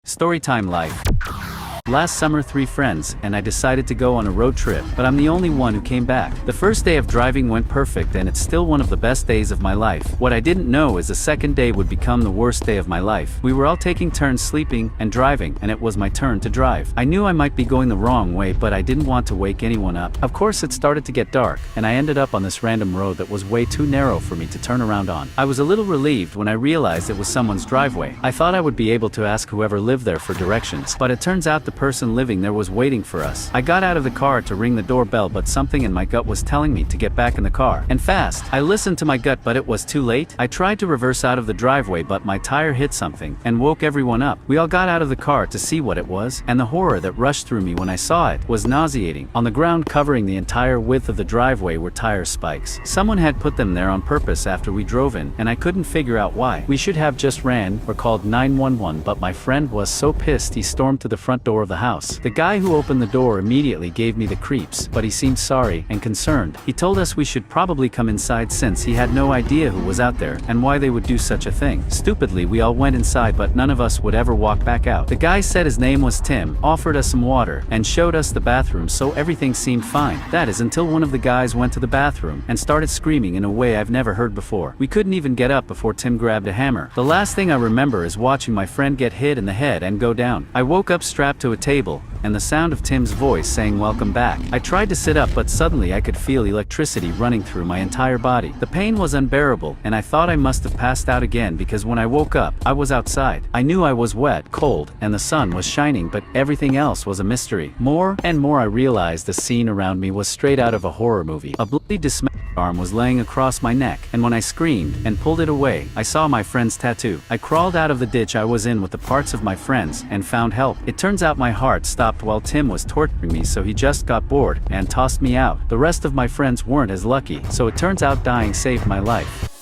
Storytime life. Last summer 3 friends and I decided to go on a road trip, but I'm the only one who came back. The first day of driving went perfect and it's still one of the best days of my life. What I didn't know is the second day would become the worst day of my life. We were all taking turns sleeping and driving, and it was my turn to drive. I knew I might be going the wrong way, but I didn't want to wake anyone up. Of course it started to get dark, and I ended up on this random road that was way too narrow for me to turn around on. I was a little relieved when I realized it was someone's driveway. I thought I would be able to ask whoever lived there for directions, but it turns out the person living there was waiting for us. I got out of the car to ring the doorbell, but something in my gut was telling me to get back in the car, and fast. I listened to my gut, but it was too late. I tried to reverse out of the driveway, but my tire hit something and woke everyone up. We all got out of the car to see what it was, and the horror that rushed through me when I saw it was nauseating. On the ground covering the entire width of the driveway were tire spikes. Someone had put them there on purpose after we drove in, and I couldn't figure out why. We should have just ran or called 911, but my friend was so pissed he stormed to the front door of the house. The guy who opened the door immediately gave me the creeps, but he seemed sorry and concerned. He told us we should probably come inside since he had no idea who was out there and why they would do such a thing. Stupidly, we all went inside, but none of us would ever walk back out. The guy said his name was Tim, offered us some water, and showed us the bathroom, so everything seemed fine. That is until one of the guys went to the bathroom and started screaming in a way I've never heard before. We couldn't even get up before Tim grabbed a hammer. The last thing I remember is watching my friend get hit in the head and go down. I woke up strapped to a table, and the sound of Tim's voice saying welcome back. I tried to sit up, but suddenly I could feel electricity running through my entire body. The pain was unbearable, and I thought I must have passed out again because when I woke up, I was outside. I knew I was wet, cold, and the sun was shining, but everything else was a mystery. More and more I realized the scene around me was straight out of a horror movie. A bloody dismembered arm was laying across my neck, and when I screamed and pulled it away, I saw my friend's tattoo. I crawled out of the ditch I was in with the parts of my friends and found help. It turns out my heart stopped while Tim was torturing me, so he just got bored and tossed me out. The rest of my friends weren't as lucky, so it turns out dying saved my life.